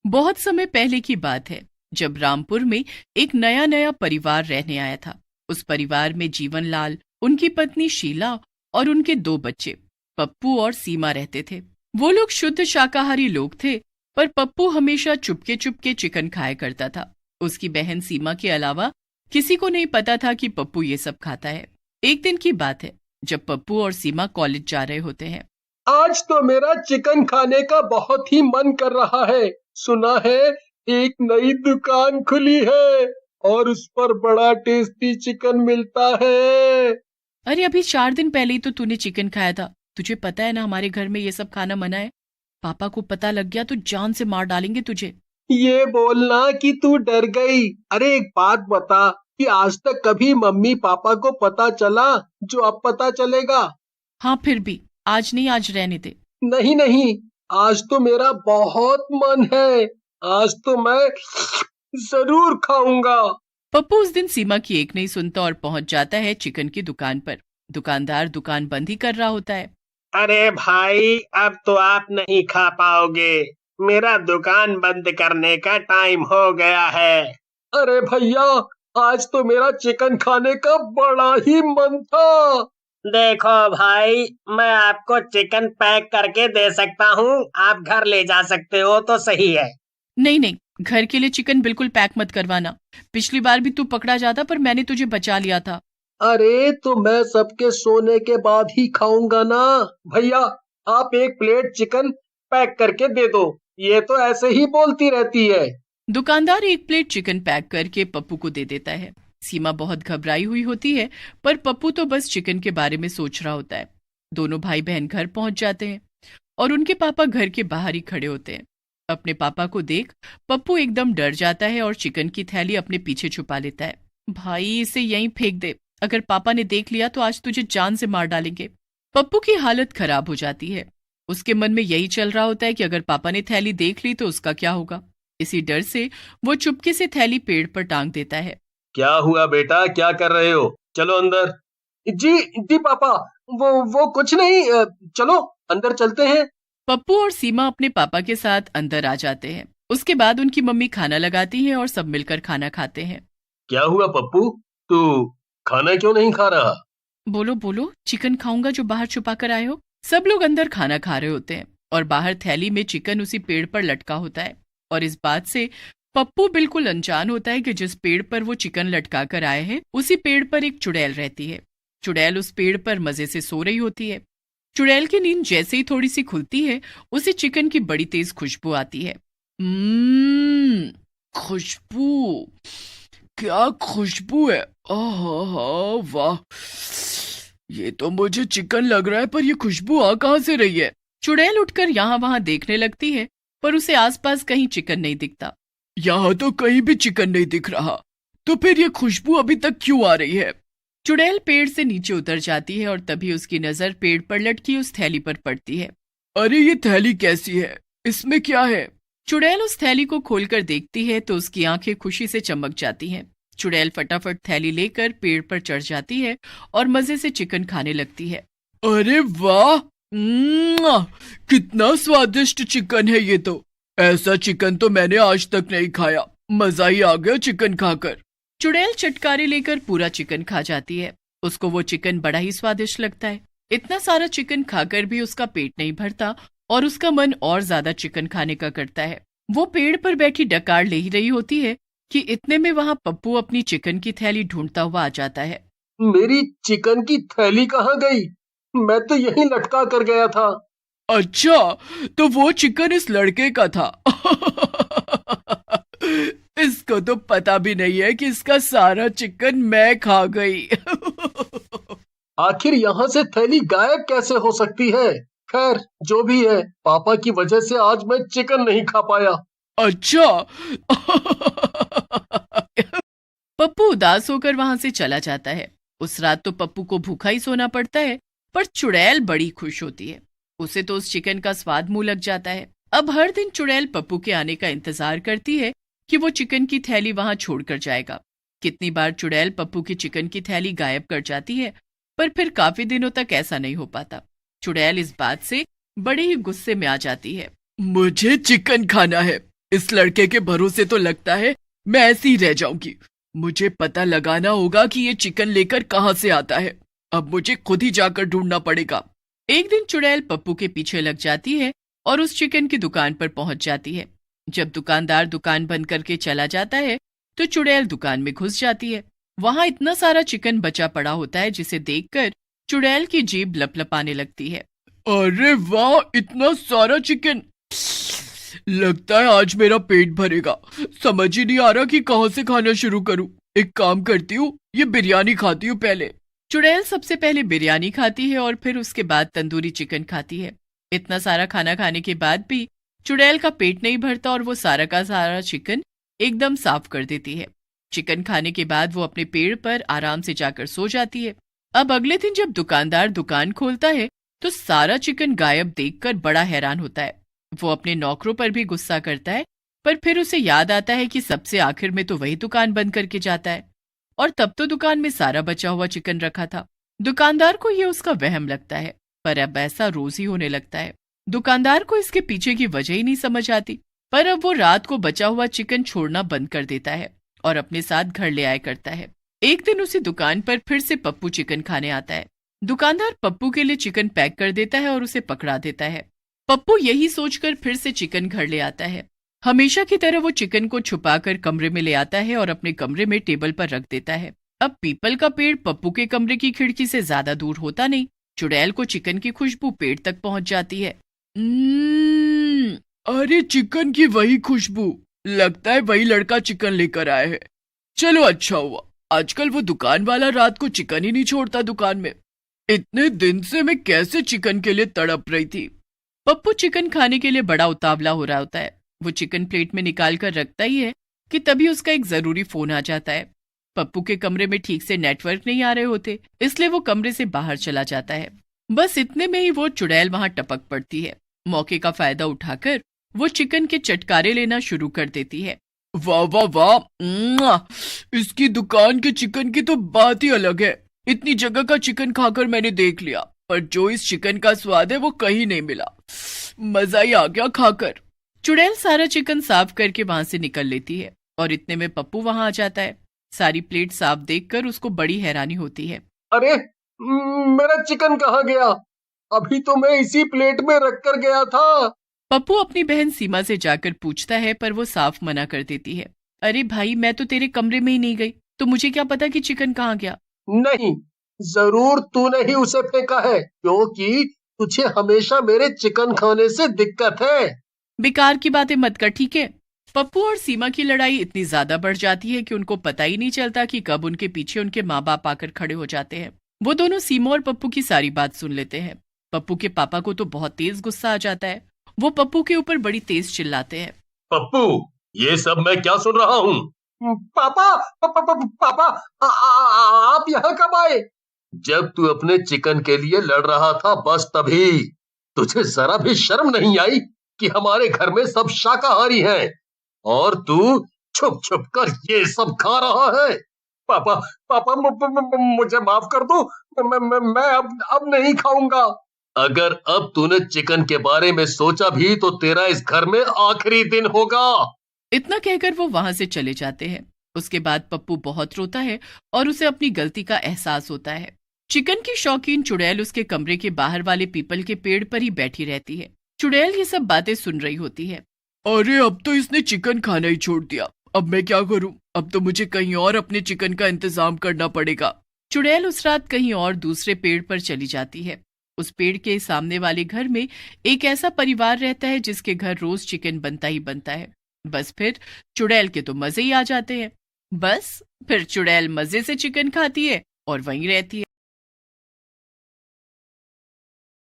बहुत समय पहले की बात है, जब रामपुर में एक नया नया परिवार रहने आया था। उस परिवार में जीवनलाल, उनकी पत्नी शीला और उनके दो बच्चे पप्पू और सीमा रहते थे। वो लोग शुद्ध शाकाहारी लोग थे, पर पप्पू हमेशा चुपके चुपके चिकन खाया करता था। उसकी बहन सीमा के अलावा किसी को नहीं पता था कि पप्पू ये सब खाता है। एक दिन की बात है, जब पप्पू और सीमा कॉलेज जा रहे होते हैं। आज तो मेरा चिकन खाने का बहुत ही मन कर रहा है। सुना है एक नई दुकान खुली है और उस पर बड़ा टेस्टी चिकन मिलता है। अरे अभी 4 दिन पहले ही तो तूने चिकन खाया था। तुझे पता है ना, हमारे घर में ये सब खाना मना है। पापा को पता लग गया तो जान से मार डालेंगे तुझे। ये बोलना कि तू डर गई। अरे एक बात बता कि आज तक कभी मम्मी पापा को पता चला जो अब पता चलेगा? हाँ फिर भी आज नहीं, आज रहने दे। नहीं नहीं, आज तो मेरा बहुत मन है। आज तो मैं जरूर खाऊंगा। पप्पू उस दिन सीमा की एक नहीं सुनता और पहुंच जाता है चिकन की दुकान पर। दुकानदार दुकान बंद ही कर रहा होता है। अरे भाई, अब तो आप नहीं खा पाओगे। मेरा दुकान बंद करने का टाइम हो गया है। अरे भैया, आज तो मेरा चिकन खाने का बड़ा ही मन था। देखो भाई, मैं आपको चिकन पैक करके दे सकता हूँ। आप घर ले जा सकते हो तो सही है। नहीं नहीं, घर के लिए चिकन बिल्कुल पैक मत करवाना। पिछली बार भी तू पकड़ा जाता, पर मैंने तुझे बचा लिया था। अरे तो मैं सबके सोने के बाद ही खाऊंगा ना। भैया, आप एक प्लेट चिकन पैक करके दे दो। ये तो ऐसे ही बोलती रहती है। दुकानदार एक प्लेट चिकन पैक करके पप्पू को दे देता है। सीमा बहुत घबराई हुई होती है, पर पप्पू तो बस चिकन के बारे में सोच रहा होता है। दोनों भाई बहन घर पहुंच जाते हैं और उनके पापा घर के बाहर ही खड़े होते हैं। अपने पापा को देख पप्पू एकदम डर जाता है और चिकन की थैली अपने पीछे छुपा लेता है। भाई इसे यहीं फेंक दे, अगर पापा ने देख लिया तो आज तुझे जान से मार डालेंगे। पप्पू की हालत खराब हो जाती है। उसके मन में यही चल रहा होता है कि अगर पापा ने थैली देख ली तो उसका क्या होगा। इसी डर से वो चुपके से थैली पेड़ पर टांग देता है। क्या हुआ बेटा, क्या कर रहे हो? चलो अंदर। जी जी पापा, वो कुछ नहीं। चलो अंदर चलते हैं। पप्पू और सीमा अपने पापा के साथ अंदर आ जाते हैं। उसके बाद उनकी मम्मी खाना लगाती है और सब मिलकर खाना खाते हैं। क्या हुआ पप्पू, तू खाना क्यों नहीं खा रहा? बोलो बोलो, चिकन खाऊंगा जो बाहर छुपा कर आए हो। सब लोग अंदर खाना खा रहे होते हैं और बाहर थैली में चिकन उसी पेड़ पर लटका होता है। और इस बात से पप्पू बिल्कुल अनजान होता है कि जिस पेड़ पर वो चिकन लटका कर आए हैं उसी पेड़ पर एक चुड़ैल रहती है। चुड़ैल उस पेड़ पर मजे से सो रही होती है। चुड़ैल की नींद जैसे ही थोड़ी सी खुलती है, उसे चिकन की बड़ी तेज खुशबू आती है। खुशबू, क्या खुशबू है। वाह, ये तो मुझे चिकन लग रहा है, पर ये खुशबू आ कहां से रही है। चुड़ैल उठकर यहाँ वहां देखने लगती है, पर उसे आसपास कहीं चिकन नहीं दिखता। यहाँ तो कहीं भी चिकन नहीं दिख रहा, तो फिर ये खुशबू अभी तक क्यों आ रही है। चुड़ैल पेड़ से नीचे उतर जाती है और तभी उसकी नजर पेड़ पर लटकी उस थैली पर पड़ती है। अरे ये थैली कैसी है, इसमें क्या है। चुड़ैल उस थैली को खोलकर देखती है तो उसकी आंखें खुशी से चमक जाती हैं। चुड़ैल फटाफट थैली लेकर पेड़ पर चढ़ जाती है और मजे से चिकन खाने लगती है। अरे वाह, कितना स्वादिष्ट चिकन है ये तो। ऐसा चिकन तो मैंने आज तक नहीं खाया। मजा ही आ गया चिकन खाकर। चुड़ैल चटकारे लेकर पूरा चिकन खा जाती है। उसको वो चिकन बड़ा ही स्वादिष्ट लगता है। इतना सारा चिकन खाकर भी उसका पेट नहीं भरता और उसका मन और ज्यादा चिकन खाने का करता है। वो पेड़ पर बैठी डकार ले ही रही होती है कि इतने में वहां पप्पू अपनी चिकन की थैली ढूंढता हुआ आ जाता है। मेरी चिकन की थैली कहाँ गई? मैं तो यहीं लटका कर गया था। अच्छा, तो वो चिकन इस लड़के का था। इसको तो पता भी नहीं है कि इसका सारा चिकन मैं खा गई। आखिर यहाँ से थैली गायब कैसे हो सकती है? खैर जो भी है, पापा की वजह से आज मैं चिकन नहीं खा पाया। अच्छा। पप्पू उदास होकर वहां से चला जाता है। उस रात तो पप्पू को भूखा ही सोना पड़ता है, पर चुड़ैल बड़ी खुश होती है। उसे तो उस चिकन का स्वाद मुंह लग जाता है। अब हर दिन चुड़ैल पप्पू के आने का इंतजार करती है कि वो चिकन की थैली वहां छोड़कर जाएगा। कितनी बार चुड़ैल पप्पू की चिकन की थैली गायब कर जाती है, पर फिर काफी दिनों तक ऐसा नहीं हो पाता। चुड़ैल इस बात से बड़े ही गुस्से में आ जाती है। मुझे चिकन खाना है, इस लड़के के भरोसे तो लगता है मैं ऐसी ही रह जाऊंगी। मुझे पता लगाना होगा कि ये चिकन लेकर कहाँ से आता है। अब मुझे खुद ही जाकर ढूंढना पड़ेगा। एक दिन चुड़ैल पप्पू के पीछे लग जाती है और उस चिकन की दुकान पर पहुंच जाती है। जब दुकानदार दुकान बंद करके चला जाता है तो चुड़ैल दुकान में घुस जाती है। वहां इतना सारा चिकन बचा पड़ा होता है जिसे देखकर चुड़ैल की जीभ लपलपाने लगती है। अरे वाह, इतना सारा चिकन! लगता है आज मेरा पेट भरेगा। समझ ही नहीं आ रहा कि कहां से खाना शुरू करूं। एक काम करती हूँ, ये बिरयानी खाती हूँ पहले। चुड़ैल सबसे पहले बिरयानी खाती है और फिर उसके बाद तंदूरी चिकन खाती है। इतना सारा खाना खाने के बाद भी चुड़ैल का पेट नहीं भरता और वो सारा का सारा चिकन एकदम साफ कर देती है। चिकन खाने के बाद वो अपने पेड़ पर आराम से जाकर सो जाती है। अब अगले दिन जब दुकानदार दुकान खोलता है तो सारा चिकन गायब देखकर बड़ा हैरान होता है। वो अपने नौकरों पर भी गुस्सा करता है, पर फिर उसे याद आता है कि सबसे आखिर में तो वही दुकान बंद करके जाता है और तब तो दुकान में सारा बचा हुआ चिकन रखा था। दुकानदार को ये उसका वहम लगता है, पर अब ऐसा रोज ही होने लगता है। दुकानदार को इसके पीछे की वजह ही नहीं समझ आती, पर अब वो रात को बचा हुआ चिकन छोड़ना बंद कर देता है और अपने साथ घर ले आया करता है। एक दिन उसी दुकान पर फिर से पप्पू चिकन खाने आता है। दुकानदार पप्पू के लिए चिकन पैक कर देता है और उसे पकड़ा देता है। पप्पू यही सोचकर फिर से चिकन घर ले आता है। हमेशा की तरह वो चिकन को छुपाकर कमरे में ले आता है और अपने कमरे में टेबल पर रख देता है। अब पीपल का पेड़ पप्पू के कमरे की खिड़की से ज्यादा दूर होता नहीं। चुड़ैल को चिकन की खुशबू पेड़ तक पहुंच जाती है। अरे चिकन की वही खुशबू! लगता है वही लड़का चिकन लेकर आया है। चलो अच्छा हुआ, आजकल वो दुकान वाला रात को चिकन ही नहीं छोड़ता दुकान में। इतने दिन से मैं कैसे चिकन के लिए तड़प रही थी। पप्पू चिकन खाने के लिए बड़ा उतावला हो रहा होता है। वो चिकन प्लेट में निकाल कर रखता ही है कि तभी उसका एक जरूरी फोन आ जाता है। पप्पू के कमरे में ठीक से नेटवर्क नहीं आ रहे होते, इसलिए वो कमरे से बाहर चला जाता है। बस इतने में ही वो चुड़ैल वहां टपक पड़ती है। मौके का फायदा उठाकर वो चिकन के चटकारे लेना शुरू कर देती है। वाह वाह वाह, इसकी दुकान के चिकन की तो बात ही अलग है। इतनी जगह का चिकन खाकर मैंने देख लिया, पर जो इस चिकन का स्वाद है वो कहीं नहीं मिला। मजा ही आ गया खाकर। चुड़ैल सारा चिकन साफ करके वहां से निकल लेती है और इतने में पप्पू वहां आ जाता है। सारी प्लेट साफ देखकर उसको बड़ी हैरानी होती है। अरे मेरा चिकन कहाँ गया? अभी तो मैं इसी प्लेट में रख कर गया था। पप्पू अपनी बहन सीमा से जाकर पूछता है, पर वो साफ मना कर देती है। अरे भाई, मैं तो तेरे कमरे में ही नहीं गई, तो मुझे क्या पता कि चिकन कहाँ गया। नहीं, जरूर तूने ही उसे फेंका है, क्योंकि तुझे हमेशा मेरे चिकन खाने से दिक्कत है। बेकार की बातें मत कर, ठीक है? पप्पू और सीमा की लड़ाई इतनी ज्यादा बढ़ जाती है कि उनको पता ही नहीं चलता कि कब उनके पीछे उनके माँ बाप आकर खड़े हो जाते हैं। वो दोनों सीमा और पप्पू की सारी बात सुन लेते हैं। पप्पू के पापा को तो बहुत तेज गुस्सा आ जाता है। वो पप्पू के ऊपर बड़ी तेज चिल्लाते हैं। पप्पू, ये सब मैं क्या सुन रहा हूँ? पापा, पापा, आप यहाँ कब आए? जब तू अपने चिकन के लिए लड़ रहा था, बस तभी। तुझे जरा भी शर्म नहीं आई कि हमारे घर में सब शाकाहारी हैं और तू छुप छुप कर ये सब खा रहा है। पापा, पापा, मुझे माफ कर दो। मैं अब नहीं खाऊंगा। अगर अब तूने चिकन के बारे में सोचा भी तो तेरा इस घर में आखिरी दिन होगा। इतना कहकर वो वहां से चले जाते हैं। उसके बाद पप्पू बहुत रोता है और उसे अपनी गलती का एहसास होता है। चिकन की शौकीन चुड़ैल उसके कमरे के बाहर वाले पीपल के पेड़ पर ही बैठी रहती है। चुड़ैल ये सब बातें सुन रही होती है। अरे अब तो इसने चिकन खाना ही छोड़ दिया। अब मैं क्या करूं? अब तो मुझे कहीं और अपने चिकन का इंतजाम करना पड़ेगा। चुड़ैल उस रात कहीं और दूसरे पेड़ पर चली जाती है। उस पेड़ के सामने वाले घर में एक ऐसा परिवार रहता है जिसके घर रोज चिकन बनता ही बनता है। बस फिर चुड़ैल के तो मजे ही आ जाते हैं। बस फिर चुड़ैल मजे से चिकन खाती है और वहीं रहती है।